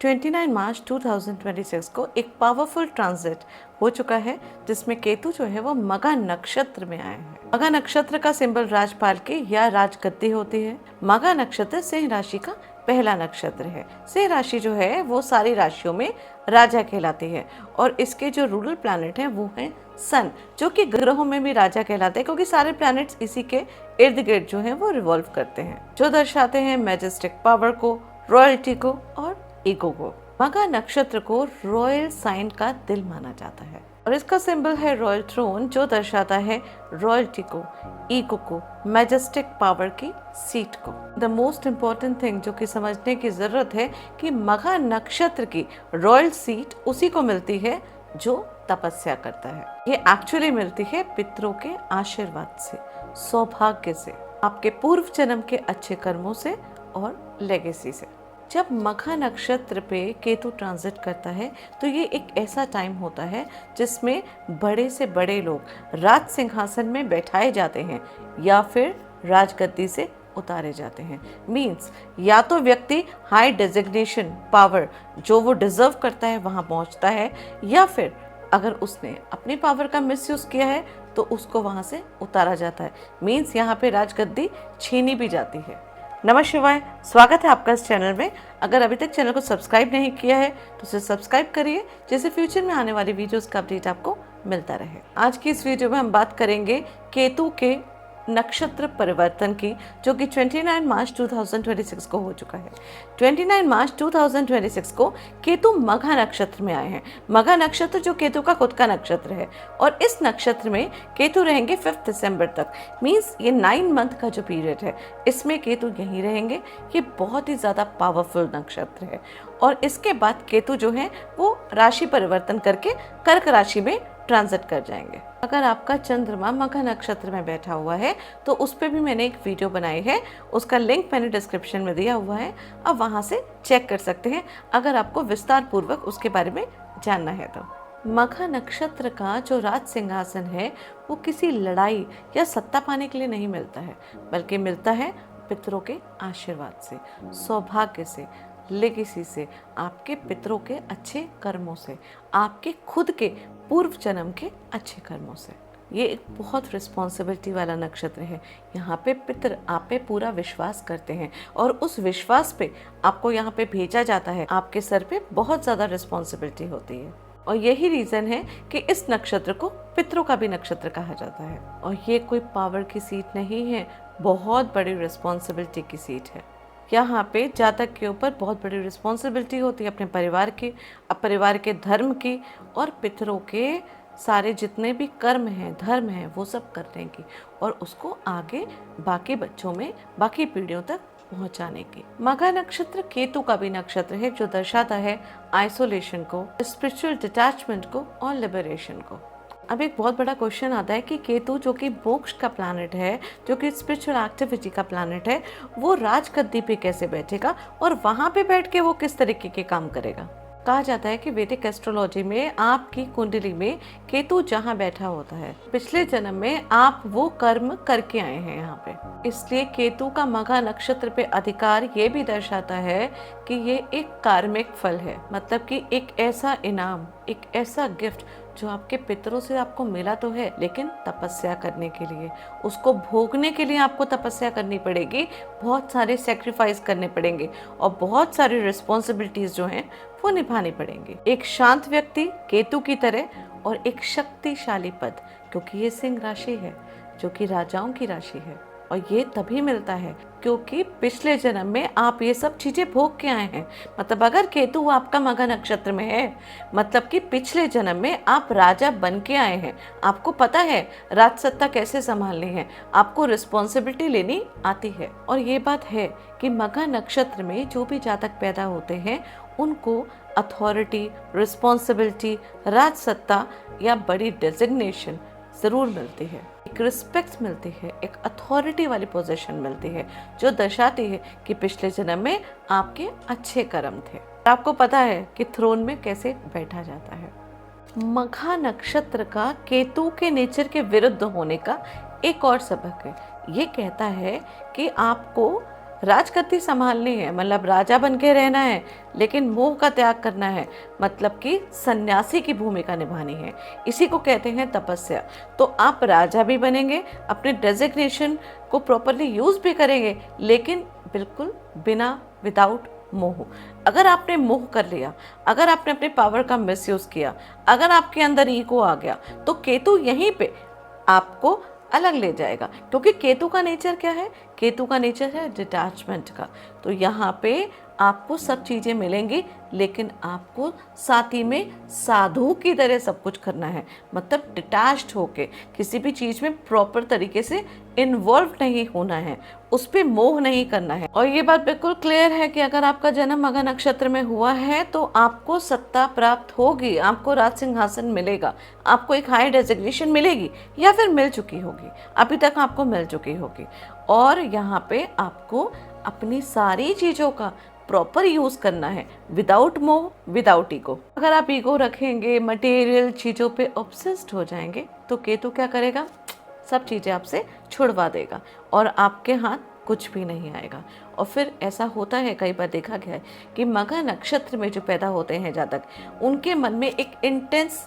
29 मार्च 2026 को एक powerful transit हो चुका है जिसमें केतु जो है वो मघा नक्षत्र में आए हैं। मघा नक्षत्र का सिंबल राजपाल की या राजगद्दी होती है। मघा नक्षत्र सिंह राशि का पहला नक्षत्र है। सिंह राशि जो है वो सारी राशियों में राजा कहलाती है और इसके जो रूलर प्लैनेट हैं वो हैं सन, जो कि ग्रहों में भी राजा कहलाते हैं क्योंकि सारे प्लैनेट्स इसी के इर्द गिर्द जो है वो रिवॉल्व करते हैं, जो दर्शाते हैं मैजेस्टिक पावर को, रॉयल्टी को और ईगो को। मघा नक्षत्र को रॉयल साइन का दिल माना जाता है और इसका सिंबल है रॉयल थ्रोन, जो दर्शाता है रॉयल्टी को, ईगो को, मैजेस्टिक पावर की सीट को। द मोस्ट इम्पोर्टेंट थिंग जो कि समझने की जरूरत है कि मघा नक्षत्र की रॉयल सीट उसी को मिलती है जो तपस्या करता है। ये एक्चुअली मिलती है पितरों के आशीर्वाद से, सौभाग्य से, आपके पूर्व जन्म के अच्छे कर्मों से और लेगेसी से। जब मघा नक्षत्र पे केतु ट्रांजिट करता है तो ये एक ऐसा टाइम होता है जिसमें बड़े से बड़े लोग राज सिंहासन में बैठाए जाते हैं या फिर राजगद्दी से उतारे जाते हैं। मीन्स या तो व्यक्ति हाई डेजिग्नेशन पावर जो वो डिजर्व करता है वहाँ पहुँचता है, या फिर अगर उसने अपनी पावर का मिसयूज किया है तो उसको वहाँ से उतारा जाता है। मीन्स यहाँ पे राजगद्दी छीनी भी जाती है। नमः शिवाय, स्वागत है आपका इस चैनल में। अगर अभी तक चैनल को सब्सक्राइब नहीं किया है तो उसे सब्सक्राइब करिए, जिससे फ्यूचर में आने वाली वीडियोस का अपडेट आपको मिलता रहे। आज की इस वीडियो में हम बात करेंगे केतु के नक्षत्र परिवर्तन की, जो कि 29 मार्च 2026 को हो चुका है। 29 मार्च 2026 को केतु मघा नक्षत्र में आए हैं। मघा नक्षत्र जो केतु का खुद का नक्षत्र है और इस नक्षत्र में केतु रहेंगे 5 दिसंबर तक। मीन्स ये 9 मंथ का जो पीरियड है इसमें केतु यहीं रहेंगे। ये बहुत ही ज़्यादा पावरफुल नक्षत्र है और इसके बाद केतु जो है वो राशि परिवर्तन करके कर्क राशि में ट्रांजिट कर जाएंगे। अगर आपका चंद्रमा मघा नक्षत्र में बैठा हुआ है तो उस पर भी मैंने एक वीडियो बनाई है, उसका लिंक मैंने डिस्क्रिप्शन में दिया हुआ है, आप वहां से चेक कर सकते हैं अगर आपको विस्तार पूर्वक उसके बारे में जानना है तो। मघा नक्षत्र का जो राज सिंहासन है वो किसी लड़ाई या सत्ता पाने के लिए नहीं मिलता है, बल्कि मिलता है पितरों के आशीर्वाद से, सौभाग्य से, लेगेसी से, आपके पितरों के अच्छे कर्मों से, आपके खुद के पूर्व जन्म के अच्छे कर्मों से। ये एक बहुत रिस्पॉन्सिबिलिटी वाला नक्षत्र है। यहाँ पे पितर आप पे पूरा विश्वास करते हैं और उस विश्वास पे आपको यहाँ पे भेजा जाता है। आपके सर पे बहुत ज़्यादा रिस्पॉन्सिबिलिटी होती है और यही रीज़न है कि इस नक्षत्र को पितरों का भी नक्षत्र कहा जाता है। और ये कोई पावर की सीट नहीं है, बहुत बड़ी रिस्पॉन्सिबिलिटी की सीट है। यहाँ पे जातक के ऊपर बहुत बड़ी रिस्पॉन्सिबिलिटी होती है अपने परिवार की, परिवार के धर्म की और पितरों के सारे जितने भी कर्म हैं, धर्म हैं, वो सब करने की और उसको आगे बाकी बच्चों में, बाकी पीढ़ियों तक पहुंचाने की। मघा नक्षत्र केतु का भी नक्षत्र है जो दर्शाता है आइसोलेशन को, स्पिरिचुअल डिटैचमेंट को और लिबरेशन को। अब एक बहुत बड़ा क्वेश्चन आता है कि केतु जो कि मोक्ष का प्लैनेट है, जो कि स्पिरिचुअल एक्टिविटी का प्लैनेट है, वो राजगद्दी पे कैसे बैठेगा और वहां पे बैठ के वो किस तरीके के काम करेगा। कहा जाता है कि वैदिक एस्ट्रोलॉजी में आपकी कुंडली में केतु जहाँ बैठा होता है, पिछले जन्म में आप वो कर्म करके आए हैं यहाँ पे। इसलिए केतु का मघा नक्षत्र पे अधिकार ये भी दर्शाता है कि ये एक कार्मिक फल है, मतलब कि एक ऐसा इनाम, एक ऐसा गिफ्ट जो आपके पितरों से आपको मिला तो है, लेकिन तपस्या करने के लिए, उसको भोगने के लिए आपको तपस्या करनी पड़ेगी, बहुत सारे सेक्रीफाइस करने पड़ेंगे और बहुत सारी रिस्पॉन्सिबिलिटीज जो हैं वो निभानी पड़ेंगी। एक शांत व्यक्ति केतु की तरह और एक शक्तिशाली पद, क्योंकि ये सिंह राशि है जो कि राजाओं की राशि है, और ये तभी मिलता है क्योंकि पिछले जन्म में आप ये सब चीजें भोग के आए हैं। मतलब अगर केतु आपका मघा नक्षत्र में है, मतलब कि पिछले जन्म में आप राजा बन के आए हैं, आपको पता है राज सत्ता कैसे संभालनी है, आपको रिस्पॉन्सिबिलिटी लेनी आती है। और ये बात है कि मघा नक्षत्र में जो भी जातक पैदा होते हैं उनको अथॉरिटी, रिस्पॉन्सिबिलिटी, राज सत्ता या बड़ी डेजिग्नेशन ज़रूर मिलती है, एक रिस्पेक्ट मिलती है, एक अथॉरिटी वाली पोजीशन मिलती है जो दर्शाती है कि पिछले जन्म में आपके अच्छे कर्म थे। आपको पता है कि थ्रोन में कैसे बैठा जाता है। मघा नक्षत्र का केतु के नेचर के विरुद्ध होने का एक और सबक है। ये कहता है कि आपको राजगद्दी संभालनी है मतलब राजा बन के रहना है, लेकिन मोह का त्याग करना है, मतलब कि सन्यासी की भूमिका निभानी है। इसी को कहते हैं तपस्या। तो आप राजा भी बनेंगे, अपने डेजिग्नेशन को प्रॉपरली यूज भी करेंगे, लेकिन बिल्कुल बिना विदाउट मोह। अगर आपने मोह कर लिया, अगर आपने अपने पावर का मिसयूज किया, अगर आपके अंदर ईगो आ गया, तो केतु यहीं पे आपको अलग ले जाएगा। क्योंकि केतु का नेचर क्या है? केतु का नेचर है डिटैचमेंट का। तो यहाँ पे आपको सब चीज़ें मिलेंगी, लेकिन आपको साथ ही में साधु की तरह सब कुछ करना है, मतलब डिटैच्ड होके किसी भी चीज़ में प्रॉपर तरीके से इन्वॉल्व नहीं होना है, उस पर मोह नहीं करना है। और ये बात बिल्कुल क्लियर है कि अगर आपका जन्म मघा नक्षत्र में हुआ है तो आपको सत्ता प्राप्त होगी, आपको राज सिंहासन मिलेगा, आपको एक हाई डेजिग्नेशन मिलेगी या फिर मिल चुकी होगी, अभी तक आपको मिल चुकी होगी। और यहाँ पे आपको अपनी सारी चीज़ों का प्रॉपर यूज करना है, विदाउट मोह, विदाउट ईगो। अगर आप ईगो रखेंगे, मटेरियल चीज़ों पे ऑब्सेस्ड हो जाएंगे, तो केतु क्या करेगा? सब चीज़ें आपसे छुड़वा देगा और आपके हाथ कुछ भी नहीं आएगा। और फिर ऐसा होता है, कई बार देखा गया है कि मघा नक्षत्र में जो पैदा होते हैं जातक, उनके मन में एक इंटेंस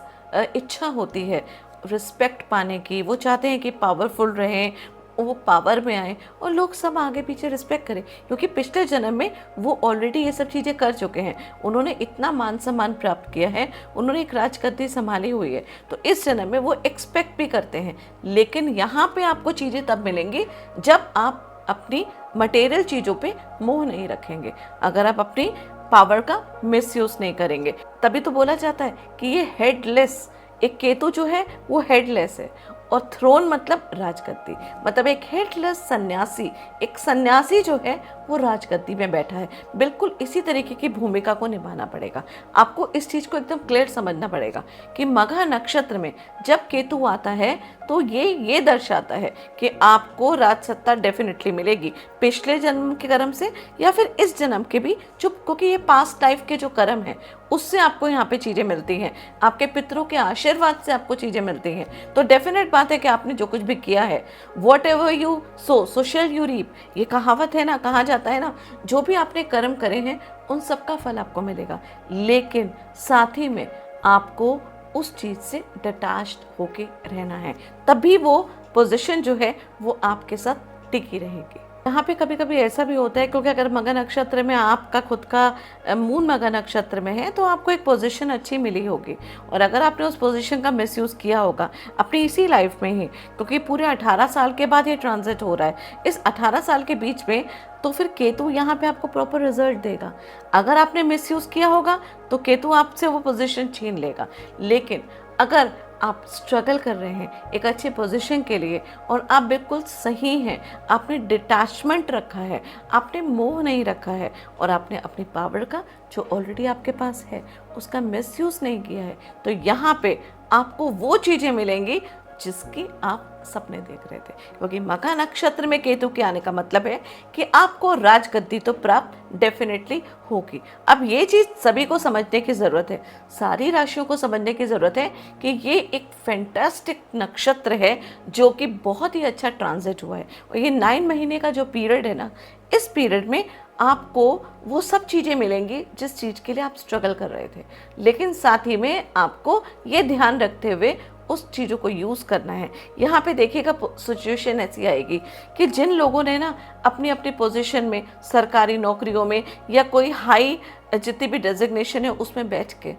इच्छा होती है रिस्पेक्ट पाने की। वो चाहते हैं कि पावरफुल रहें, वो पावर में आए और लोग सब आगे पीछे रिस्पेक्ट करें, क्योंकि पिछले जन्म में वो ऑलरेडी ये सब चीज़ें कर चुके हैं। उन्होंने इतना मान सम्मान प्राप्त किया है, उन्होंने एक राजगद्दी संभाली हुई है, तो इस जन्म में वो एक्सपेक्ट भी करते हैं। लेकिन यहाँ पे आपको चीज़ें तब मिलेंगी जब आप अपनी मटेरियल चीज़ों पे मोह नहीं रखेंगे, अगर आप अपनी पावर का मिसयूज नहीं करेंगे। तभी तो बोला जाता है कि ये हेडलेस, एक केतु जो है वो हेडलेस है, और थ्रोन मतलब राजगद्दी, मतलब एक हेडलेस सन्यासी, एक सन्यासी जो है वो राजगद्दी में बैठा है। बिल्कुल इसी तरीके की भूमिका को निभाना पड़ेगा। आपको इस चीज़ को एकदम क्लियर समझना पड़ेगा कि मघा नक्षत्र में जब केतु आता है तो ये दर्शाता है कि आपको राज सत्ता डेफिनेटली मिलेगी, पिछले जन्म के कर्म से या फिर इस जन्म के भी, चुप, क्योंकि ये पास्ट लाइफ के जो कर्म है उससे आपको यहाँ पे चीज़ें मिलती हैं, आपके पितरों के आशीर्वाद से आपको चीज़ें मिलती हैं। तो डेफिनेट बात है कि आपने जो कुछ भी किया है, whatever you sow shall you reap, ये कहावत है ना, कहा जाता है ना, जो भी आपने कर्म करे हैं उन सब का फल आपको मिलेगा। लेकिन साथ ही में आपको उस चीज़ से डिटैच्ड होके रहना है, तभी वो पोजीशन जो है वो आपके साथ टिकी रहेगी। यहाँ पे कभी कभी ऐसा भी होता है, क्योंकि अगर मघा नक्षत्र में आपका खुद का मून मघा नक्षत्र में है तो आपको एक पोजीशन अच्छी मिली होगी, और अगर आपने उस पोजीशन का मिसयूज़ किया होगा अपनी इसी लाइफ में ही, क्योंकि पूरे 18 साल के बाद ये ट्रांजिट हो रहा है, इस 18 साल के बीच में, तो फिर केतु यहाँ पे आपको प्रॉपर रिजल्ट देगा। अगर आपने मिसयूज़ किया होगा तो केतु आपसे वो पोजीशन छीन लेगा। लेकिन अगर आप स्ट्रगल कर रहे हैं एक अच्छे पोजीशन के लिए और आप बिल्कुल सही हैं, आपने डिटैचमेंट रखा है, आपने मोह नहीं रखा है, और आपने अपनी पावर का जो ऑलरेडी आपके पास है उसका मिसयूज़ नहीं किया है, तो यहाँ पे आपको वो चीज़ें मिलेंगी जिसकी आप सपने देख रहे थे। क्योंकि मघा नक्षत्र में केतु के आने का मतलब है कि आपको राजगद्दी तो प्राप्त डेफिनेटली होगी। अब ये चीज़ सभी को समझने की ज़रूरत है, सारी राशियों को समझने की ज़रूरत है कि ये एक फैंटास्टिक नक्षत्र है जो कि बहुत ही अच्छा ट्रांजिट हुआ है। और ये 9 महीने का जो पीरियड है ना, इस पीरियड में आपको वो सब चीज़ें मिलेंगी जिस चीज़ के लिए आप स्ट्रगल कर रहे थे, लेकिन साथ ही में आपको ये ध्यान रखते हुए उस चीज़ों को यूज़ करना है। यहाँ पे देखिएगा सिचुएशन ऐसी आएगी कि जिन लोगों ने ना अपनी अपनी पोजीशन में, सरकारी नौकरियों में या कोई हाई जितनी भी डेजिग्नेशन है उसमें बैठ के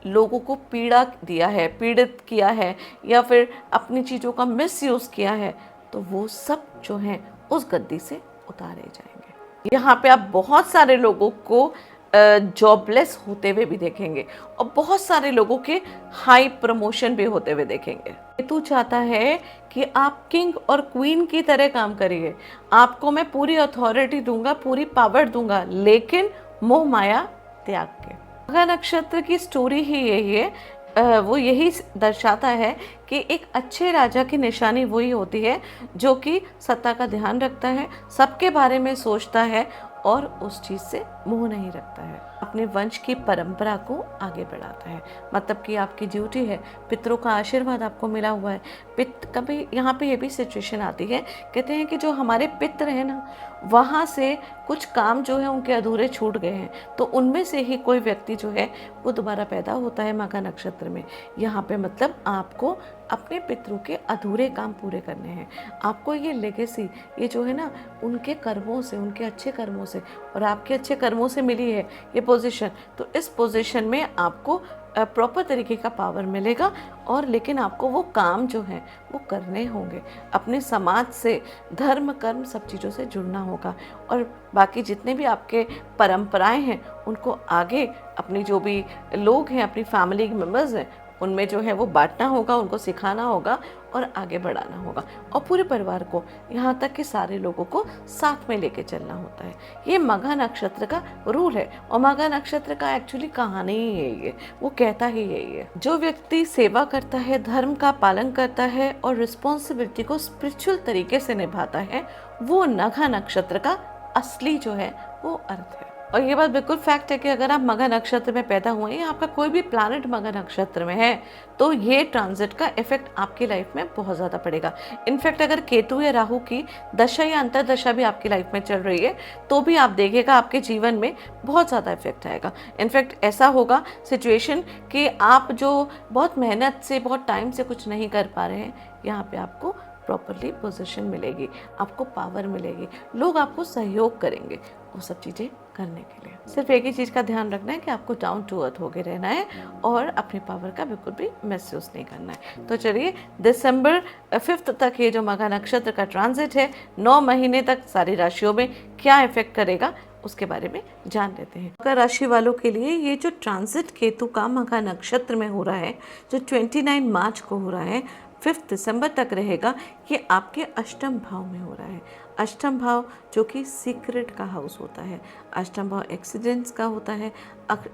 लोगों को पीड़ा दिया है, पीड़ित किया है, या फिर अपनी चीज़ों का मिसयूज़ किया है, तो वो सब जो हैं उस गद्दी से उतारे जाएंगे। यहाँ पे आप बहुत सारे लोगों को जॉबलेस होते हुए भी देखेंगे और बहुत सारे लोगों के हाई प्रमोशन भी होते हुए देखेंगे। केतु चाहता है कि आप किंग और क्वीन की तरह काम करिए, आपको मैं पूरी अथॉरिटी दूंगा, पूरी पावर दूंगा, लेकिन मोह माया त्याग के। मघा नक्षत्र की स्टोरी ही यही है, वो यही दर्शाता है कि एक अच्छे राजा की निशानी वही होती है जो कि सत्ता का ध्यान रखता है, सबके बारे में सोचता है और उस चीज़ से मोह नहीं रखता है। अपने वंश की परंपरा को आगे बढ़ाता है। मतलब कि आपकी ड्यूटी है, पितरों का आशीर्वाद आपको मिला हुआ है। पित कभी यहाँ पे ये भी सिचुएशन आती है, कहते हैं कि जो हमारे पितर हैं ना, वहाँ से कुछ काम जो है उनके अधूरे छूट गए हैं, तो उनमें से ही कोई व्यक्ति जो है वो दोबारा पैदा होता है मघा नक्षत्र में। यहाँ पे मतलब आपको अपने पितरों के अधूरे काम पूरे करने हैं। आपको ये लेगेसी, ये जो है ना, उनके कर्मों से, उनके अच्छे कर्मों से और आपके अच्छे कर्मों से मिली है ये पोजीशन। तो इस पोजीशन में आपको प्रॉपर तरीके का पावर मिलेगा, और लेकिन आपको वो काम जो है वो करने होंगे। अपने समाज से, धर्म कर्म सब चीज़ों से जुड़ना होगा, और बाकी जितने भी आपके परंपराएं हैं उनको आगे, अपनी जो भी लोग हैं, अपनी फैमिली के मेम्बर्स हैं, उनमें जो है वो बांटना होगा, उनको सिखाना होगा और आगे बढ़ाना होगा, और पूरे परिवार को, यहाँ तक कि सारे लोगों को साथ में लेके चलना होता है। ये मघा नक्षत्र का रूल है, और मघा नक्षत्र का एक्चुअली कहानी ही यही है, वो कहता ही यही है। जो व्यक्ति सेवा करता है, धर्म का पालन करता है और रिस्पॉन्सिबिलिटी को स्पिरिचुअल तरीके से निभाता है, वो मघा नक्षत्र का असली जो है वो अर्थ है। और ये बात बिल्कुल फैक्ट है कि अगर आप मघा नक्षत्र में पैदा हुए हैं, आपका कोई भी प्लैनेट मघा नक्षत्र में है, तो ये ट्रांजिट का इफेक्ट आपकी लाइफ में बहुत ज़्यादा पड़ेगा। इनफैक्ट अगर केतु या राहु की दशा या अंतरदशा भी आपकी लाइफ में चल रही है, तो भी आप देखिएगा आपके जीवन में बहुत ज़्यादा इफेक्ट आएगा। इनफैक्ट ऐसा होगा सिचुएशन कि आप जो बहुत मेहनत से, बहुत टाइम से कुछ नहीं कर पा रहे हैं, यहाँ पे आपको प्रॉपरली पोजीशन मिलेगी, आपको पावर मिलेगी, लोग आपको सहयोग करेंगे वो सब चीज़ें करने के लिए। सिर्फ एक ही चीज़ का ध्यान रखना है कि आपको डाउन टू अर्थ होके रहना है और अपने पावर का बिल्कुल भी महसूस नहीं करना है। तो चलिए, दिसंबर 5 तक ये जो मघा नक्षत्र का ट्रांजिट है, 9 महीने तक सारी राशियों में क्या इफेक्ट करेगा उसके बारे में जान लेते हैं। मकर राशि वालों के लिए ये जो ट्रांजिट केतु का मघा नक्षत्र में हो रहा है, जो 29 मार्च को हो रहा है, 5 दिसंबर तक रहेगा, ये आपके अष्टम भाव में हो रहा है। अष्टम भाव जो कि सीक्रेट का हाउस होता है, अष्टम भाव एक्सीडेंट्स का होता है,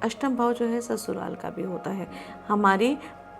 अष्टम भाव जो है ससुराल का भी होता है, हमारी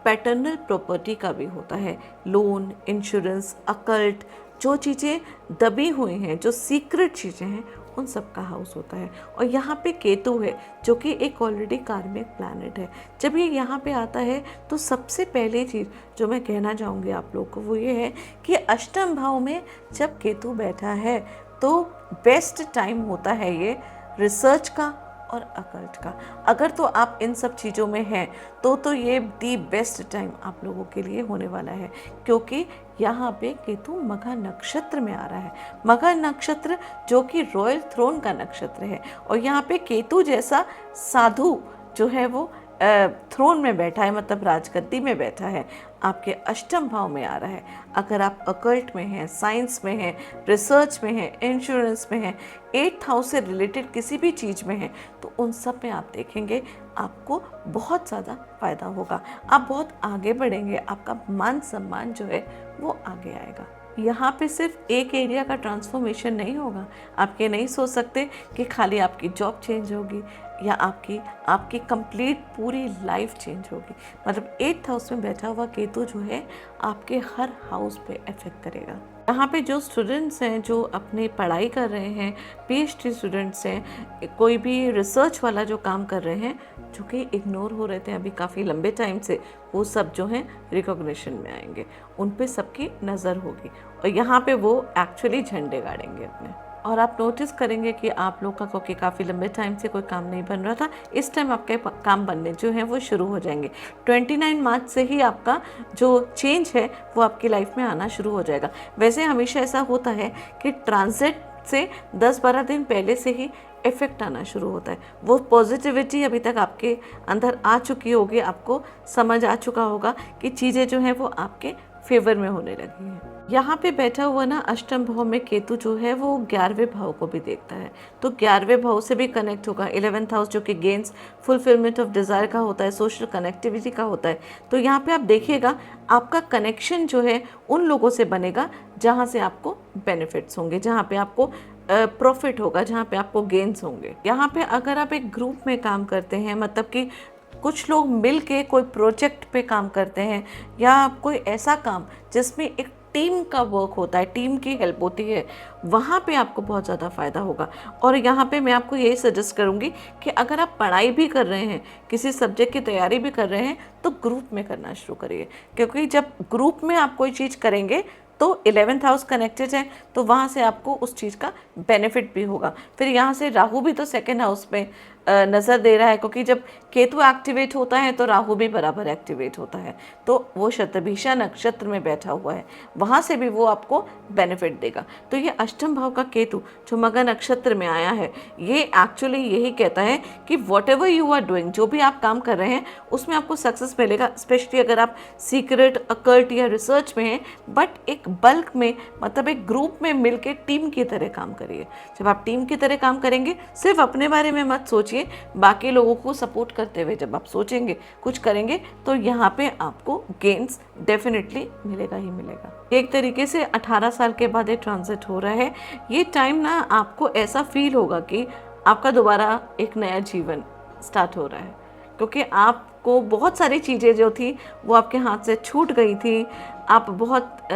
पैटर्नल प्रॉपर्टी का भी होता है, लोन, इंश्योरेंस, अकल्ट, जो चीज़ें दबी हुई हैं, जो सीक्रेट चीज़ें हैं, उन सब का हाउस होता है। और यहाँ पे केतु है जो कि एक ऑलरेडी कार्मिक प्लैनेट है। जब ये यहाँ पे आता है तो सबसे पहली चीज़ जो मैं कहना चाहूँगी आप लोग को वो ये है कि अष्टम भाव में जब केतु बैठा है तो बेस्ट टाइम होता है ये रिसर्च का और अकल्ट का। अगर तो आप इन सब चीज़ों में हैं तो ये दी बेस्ट टाइम आप लोगों के लिए होने वाला है, क्योंकि यहाँ पे केतु मघा नक्षत्र में आ रहा है। मघा नक्षत्र जो कि रॉयल थ्रोन का नक्षत्र है, और यहाँ पे केतु जैसा साधु जो है वो थ्रोन में बैठा है, मतलब राजगद्दी में बैठा है, आपके अष्टम भाव में आ रहा है। अगर आप अकल्ट में हैं, साइंस में हैं, रिसर्च में हैं, इंश्योरेंस में हैं, 8th हाउस से रिलेटेड किसी भी चीज़ में हैं, तो उन सब में आप देखेंगे आपको बहुत ज़्यादा फ़ायदा होगा, आप बहुत आगे बढ़ेंगे, आपका मान सम्मान जो है वो आगे आएगा। यहाँ पे सिर्फ एक एरिया का ट्रांसफॉर्मेशन नहीं होगा। आप ये नहीं सोच सकते कि खाली आपकी जॉब चेंज होगी या आपकी कंप्लीट पूरी लाइफ चेंज होगी। मतलब 8th हाउस में बैठा हुआ केतु जो है आपके हर हाउस पे इफेक्ट करेगा। यहाँ पे जो स्टूडेंट्स हैं जो अपनी पढ़ाई कर रहे हैं, PhD स्टूडेंट्स हैं, कोई भी रिसर्च वाला जो काम कर रहे हैं, जो कि इग्नोर हो रहे थे अभी काफ़ी लंबे टाइम से, वो सब जो हैं रिकॉग्निशन में आएंगे, उन पे सबकी नज़र होगी और यहाँ पे वो एक्चुअली झंडे गाड़ेंगे अपने। और आप नोटिस करेंगे कि आप लोग का क्योंकि काफ़ी लंबे टाइम से कोई काम नहीं बन रहा था, इस टाइम आपके काम बनने जो हैं वो शुरू हो जाएंगे। 29 मार्च से ही आपका जो चेंज है वो आपकी लाइफ में आना शुरू हो जाएगा। वैसे हमेशा ऐसा होता है कि ट्रांजिट से 10-12 दिन पहले से ही इफेक्ट आना शुरू होता है। वो पॉजिटिविटी अभी तक आपके अंदर आ चुकी होगी, आपको समझ आ चुका होगा कि चीज़ें जो हैं वो आपके फेवर में होने लगी हैं। यहाँ पे बैठा हुआ ना अष्टम भाव में केतु जो है वो 11वें भाव को भी देखता है, तो 11वें भाव से भी कनेक्ट होगा। 11th हाउस जो कि गेन्स, फुलफिलमेंट ऑफ डिज़ायर का होता है, सोशल कनेक्टिविटी का होता है। तो यहाँ पे आप देखिएगा आपका कनेक्शन जो है उन लोगों से बनेगा जहाँ से आपको बेनिफिट्स होंगे, जहाँ पे आपको प्रॉफिट होगा, जहाँ पे आपको गेन्स होंगे। यहाँ पे अगर आप एक ग्रुप में काम करते हैं, मतलब कि कुछ लोग मिल के कोई प्रोजेक्ट पे काम करते हैं या कोई ऐसा काम जिसमें एक टीम का वर्क होता है, टीम की हेल्प होती है, वहाँ पे आपको बहुत ज़्यादा फ़ायदा होगा। और यहाँ पे मैं आपको यही सजेस्ट करूँगी कि अगर आप पढ़ाई भी कर रहे हैं, किसी सब्जेक्ट की तैयारी भी कर रहे हैं, तो ग्रुप में करना शुरू करिए, क्योंकि जब ग्रुप में आप कोई चीज़ करेंगे तो 11th हाउस कनेक्टेड है, तो वहाँ से आपको उस चीज़ का बेनिफिट भी होगा। फिर यहाँ से राहु भी तो सेकेंड हाउस में नज़र दे रहा है, क्योंकि जब केतु एक्टिवेट होता है तो राहु भी बराबर एक्टिवेट होता है, तो वो शतभिषा नक्षत्र में बैठा हुआ है, वहाँ से भी वो आपको बेनिफिट देगा। तो ये अष्टम भाव का केतु जो मगर नक्षत्र में आया है, ये एक्चुअली यही कहता है कि whatever you are doing, जो भी आप काम कर रहे हैं उसमें आपको सक्सेस मिलेगा, स्पेशली अगर आप सीक्रेट, अकल्ट या रिसर्च में हैं, बट एक बल्क में, मतलब एक ग्रुप में मिलके टीम की तरह काम करिए। जब आप टीम की तरह काम करेंगे, सिर्फ अपने बारे में मत सोचिए, बाकी लोगों को सपोर्ट करते हुए जब आप सोचेंगे, कुछ करेंगे, तो यहाँ पे आपको गेन्स डेफिनेटली मिलेगा ही मिलेगा। एक तरीके से 18 साल के बाद ये ट्रांजिट हो रहा है, ये टाइम ना आपको ऐसा फील होगा कि आपका दोबारा एक नया जीवन स्टार्ट हो रहा है, क्योंकि आपको बहुत सारी चीज़ें जो थी वो आपके हाथ से छूट गई थी, आप बहुत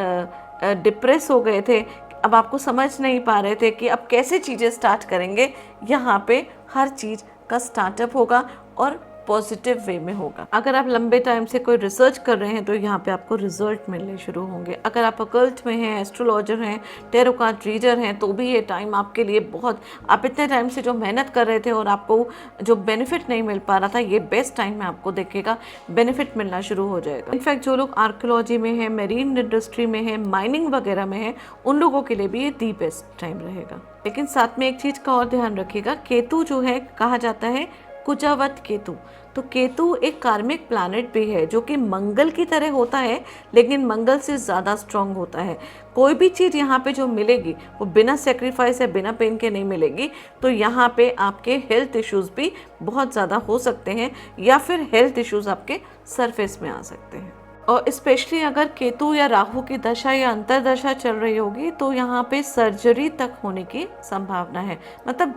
डिप्रेस हो गए थे, अब आपको समझ नहीं पा रहे थे कि अब कैसे चीज़ें स्टार्ट करेंगे। यहाँ पे हर चीज़ का स्टार्टअप होगा और पॉजिटिव वे में होगा। अगर आप लंबे टाइम से कोई रिसर्च कर रहे हैं तो यहाँ पे आपको रिजल्ट मिलने शुरू होंगे। अगर आप अकल्ट में हैं, एस्ट्रोलॉजर हैं, टैरो कार्ड रीडर हैं, तो भी ये टाइम आपके लिए बहुत, आप इतने टाइम से जो मेहनत कर रहे थे और आपको जो बेनिफिट नहीं मिल पा रहा था, ये बेस्ट टाइम में आपको देखेगा बेनिफिट मिलना शुरू हो जाएगा। इनफैक्ट जो लोग आर्कियोलॉजी में है, मेरीन इंडस्ट्री में है, माइनिंग वगैरह में है, उन लोगों के लिए भी ये दी बेस्ट टाइम रहेगा। लेकिन साथ में एक चीज़ का और ध्यान रखिएगा, केतु जो है कहा जाता है कुजावत केतु, तो केतु एक कार्मिक प्लैनेट भी है जो कि मंगल की तरह होता है, लेकिन मंगल से ज़्यादा स्ट्रांग होता है। कोई भी चीज़ यहाँ पे जो मिलेगी वो बिना सेक्रीफाइस या बिना पेन के नहीं मिलेगी, तो यहाँ पे आपके हेल्थ इश्यूज़ भी बहुत ज़्यादा हो सकते हैं, या फिर हेल्थ इश्यूज़ आपके सरफेस में आ सकते हैं। और स्पेशली अगर केतु या राहु की दशा या अंतरदशा चल रही होगी, तो यहाँ पे सर्जरी तक होने की संभावना है। मतलब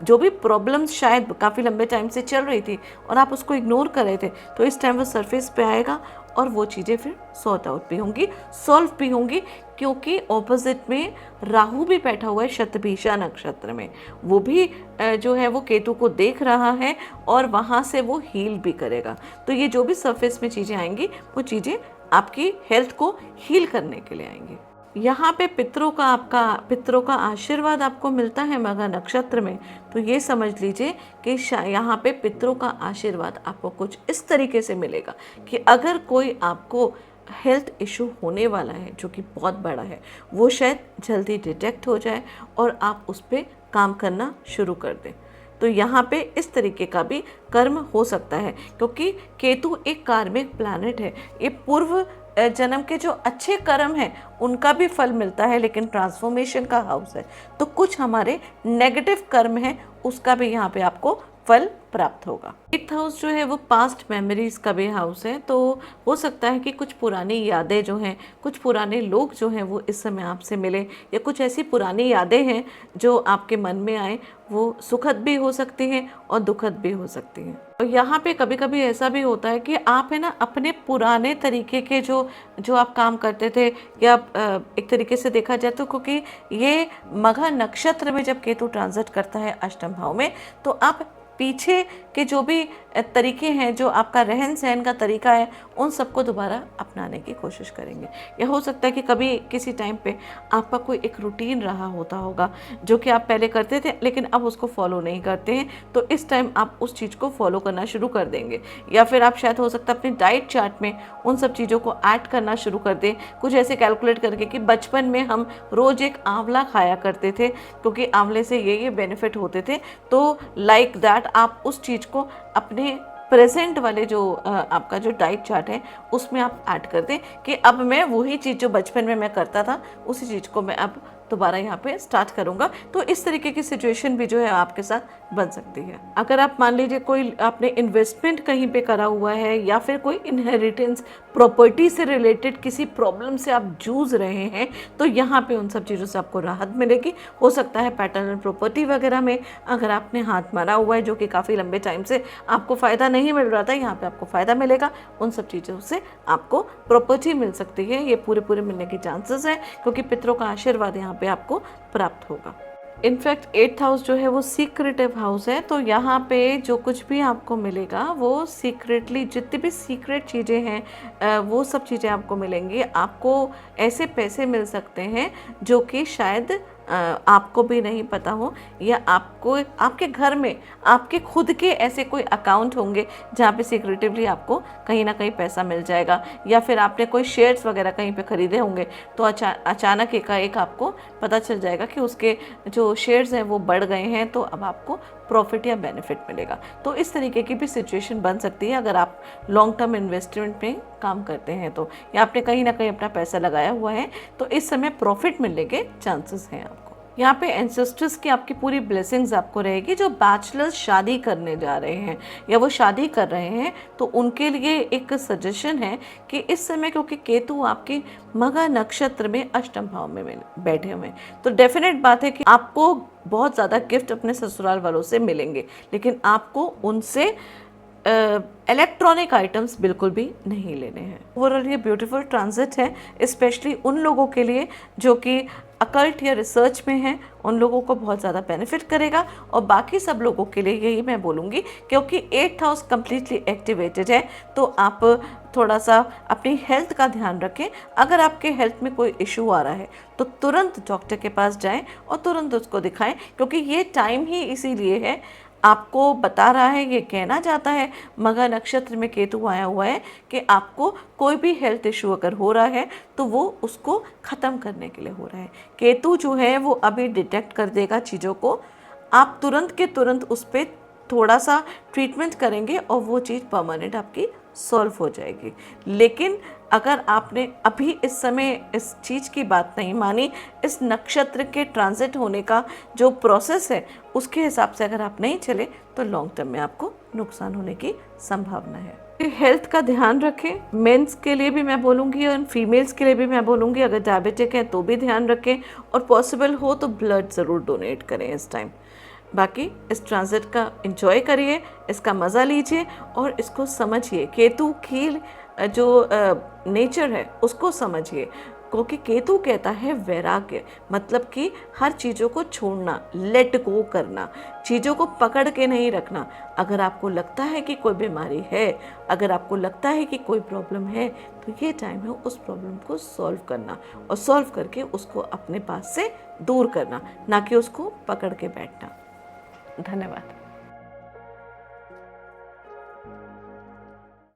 जो भी प्रॉब्लम्स शायद काफ़ी लंबे टाइम से चल रही थी और आप उसको इग्नोर कर रहे थे, तो इस टाइम वो सरफेस पे आएगा और वो चीज़ें फिर सॉर्ट आउट भी होंगी, सॉल्व भी होंगी, क्योंकि ऑपोजिट में राहु भी बैठा हुआ है शतभिषा नक्षत्र में, वो भी जो है वो केतु को देख रहा है और वहाँ से वो हील भी करेगा। तो ये जो भी सरफेस में चीज़ें आएंगी, वो चीज़ें आपकी हेल्थ को हील करने के लिए आएंगी। यहाँ पे पितरों का आशीर्वाद आपको मिलता है मघा नक्षत्र में, तो ये समझ लीजिए कि यहाँ पे पितरों का आशीर्वाद आपको कुछ इस तरीके से मिलेगा कि अगर कोई आपको हेल्थ इशू होने वाला है जो कि बहुत बड़ा है, वो शायद जल्दी डिटेक्ट हो जाए और आप उस पर काम करना शुरू कर दें। तो यहाँ पे इस तरीके का भी कर्म हो सकता है, क्योंकि केतु एक कार्मिक प्लैनेट है, ये पूर्व जन्म के जो अच्छे कर्म हैं उनका भी फल मिलता है, लेकिन ट्रांसफॉर्मेशन का हाउस है, तो कुछ हमारे नेगेटिव कर्म हैं उसका भी यहाँ पे आपको फल प्राप्त होगा। 8th हाउस जो है वो पास्ट मेमोरीज का भी हाउस है, तो हो सकता है कि कुछ पुरानी यादें जो हैं, कुछ पुराने लोग जो हैं वो इस समय आपसे मिले, या कुछ ऐसी पुरानी यादें हैं जो आपके मन में आए, वो सुखद भी हो सकती हैं और दुखद भी हो सकती हैं। और यहाँ पे कभी कभी ऐसा भी होता है कि आप है ना अपने पुराने तरीके के जो आप काम करते थे, या एक तरीके से देखा जाए तो, क्योंकि ये मघा नक्षत्र में जब केतु ट्रांजिट करता है अष्टम भाव में, तो आप पीछे के जो भी तरीके हैं, जो आपका रहन सहन का तरीका है, उन सबको दोबारा अपनाने की कोशिश करेंगे। या हो सकता है कि कभी किसी टाइम पे आपका कोई एक रूटीन रहा होता होगा जो कि आप पहले करते थे लेकिन अब उसको फॉलो नहीं करते हैं, तो इस टाइम आप उस चीज़ को फॉलो करना शुरू कर देंगे। या फिर आप शायद हो सकता है अपनी डाइट चार्ट में उन सब चीज़ों को ऐड करना शुरू कर दें, कुछ ऐसे कैलकुलेट करके कि बचपन में हम रोज़ एक आंवला खाया करते थे क्योंकि आंवले से ये बेनिफिट होते थे, तो लाइक दैट आप उस चीज़ को अपने प्रेजेंट वाले जो आपका जो डाइट चार्ट है उसमें आप ऐड कर दें कि अब मैं वही चीज़ जो बचपन में मैं करता था उसी चीज़ को मैं अब दोबारा यहाँ पे स्टार्ट करूँगा। तो इस तरीके की सिचुएशन भी जो है आपके साथ बन सकती है। अगर आप मान लीजिए कोई आपने इन्वेस्टमेंट कहीं पे करा हुआ है, या फिर कोई इनहेरिटेंस प्रॉपर्टी से रिलेटेड किसी प्रॉब्लम से आप जूझ रहे हैं तो यहाँ पे उन सब चीज़ों से आपको राहत मिलेगी। हो सकता है पैटर्नल प्रॉपर्टी वगैरह में अगर आपने हाथ मारा हुआ है जो कि काफ़ी लंबे टाइम से आपको फ़ायदा नहीं मिल रहा था, यहाँ पे आपको फ़ायदा मिलेगा। उन सब चीज़ों से आपको प्रॉपर्टी मिल सकती है, ये पूरे मिलने के चांसेस हैं क्योंकि पितरों का आशीर्वाद यहाँ पे आपको प्राप्त होगा। इनफैक्ट 8th हाउस जो है वो सीक्रेटिव हाउस है, तो यहाँ पे जो कुछ भी आपको मिलेगा वो सीक्रेटली, जितनी भी सीक्रेट चीज़ें हैं वो सब चीज़ें आपको मिलेंगी। आपको ऐसे पैसे मिल सकते हैं जो कि शायद आपको भी नहीं पता हो, या आपको आपके घर में आपके खुद के ऐसे कोई अकाउंट होंगे जहाँ पे सीक्रेटिवली आपको कहीं ना कहीं पैसा मिल जाएगा, या फिर आपने कोई शेयर्स वगैरह कहीं पे ख़रीदे होंगे तो अचानक एकाएक आपको पता चल जाएगा कि उसके जो शेयर्स हैं वो बढ़ गए हैं, तो अब आपको प्रॉफिट या बेनिफिट मिलेगा। तो इस तरीके की भी सिचुएशन बन सकती है अगर आप लॉन्ग टर्म इन्वेस्टमेंट में काम करते हैं तो, या आपने कहीं ना कहीं अपना पैसा लगाया हुआ है तो इस समय प्रॉफिट मिलने के चांसेस हैं आपको। यहाँ पे एंसेस्टर्स की आपकी पूरी ब्लेसिंग्स आपको रहेगी। जो बैचलर्स शादी करने जा रहे हैं या वो शादी कर रहे हैं तो उनके लिए एक सजेशन है कि इस समय क्योंकि केतु आपके मघा नक्षत्र में अष्टम भाव में बैठे हुए हैं तो डेफिनेट बात है कि आपको बहुत ज़्यादा गिफ्ट अपने ससुराल वालों से मिलेंगे, लेकिन आपको उनसे इलेक्ट्रॉनिक आइटम्स बिल्कुल भी नहीं लेने हैं। ओवरऑल ये ब्यूटीफुल ट्रांजिट है, स्पेशली उन लोगों के लिए जो कि अकल्ट या रिसर्च में हैं, उन लोगों को बहुत ज़्यादा बेनिफिट करेगा। और बाकी सब लोगों के लिए यही मैं बोलूँगी क्योंकि 8th हाउस कम्प्लीटली एक्टिवेटेड है, तो आप थोड़ा सा अपनी हेल्थ का ध्यान रखें। अगर आपके हेल्थ में कोई इशू आ रहा है तो तुरंत डॉक्टर के पास जाएं और तुरंत उसको दिखाएं, क्योंकि ये टाइम ही इसीलिए है, आपको बता रहा है, ये कहना चाहता है मघा नक्षत्र में केतु आया हुआ है कि आपको कोई भी हेल्थ इशू अगर हो रहा है तो वो उसको ख़त्म करने के लिए हो रहा है। केतु जो है वो अभी डिटेक्ट कर देगा चीज़ों को, आप तुरंत के तुरंत उस पर थोड़ा सा ट्रीटमेंट करेंगे और वो चीज़ परमानेंट आपकी सॉल्व हो जाएगी। लेकिन अगर आपने अभी इस समय इस चीज़ की बात नहीं मानी, इस नक्षत्र के ट्रांजिट होने का जो प्रोसेस है उसके हिसाब से अगर आप नहीं चले तो लॉन्ग टर्म में आपको नुकसान होने की संभावना है। हेल्थ का ध्यान रखें, मेंस के लिए भी मैं बोलूँगी और फीमेल्स के लिए भी मैं बोलूँगी, अगर डायबिटिक है तो भी ध्यान रखें और पॉसिबल हो तो ब्लड ज़रूर डोनेट करें इस टाइम। बाकी इस ट्रांजिट का एंजॉय करिए, इसका मज़ा लीजिए और इसको समझिए। केतु की जो नेचर है उसको समझिए, क्योंकि केतु कहता है वैराग्य, मतलब कि हर चीज़ों को छोड़ना, लेट गो करना, चीज़ों को पकड़ के नहीं रखना। अगर आपको लगता है कि कोई बीमारी है, अगर आपको लगता है कि कोई प्रॉब्लम है, तो ये टाइम है उस प्रॉब्लम को सॉल्व करना और सॉल्व करके उसको अपने पास से दूर करना, ना कि उसको पकड़ के बैठना। धन्यवाद।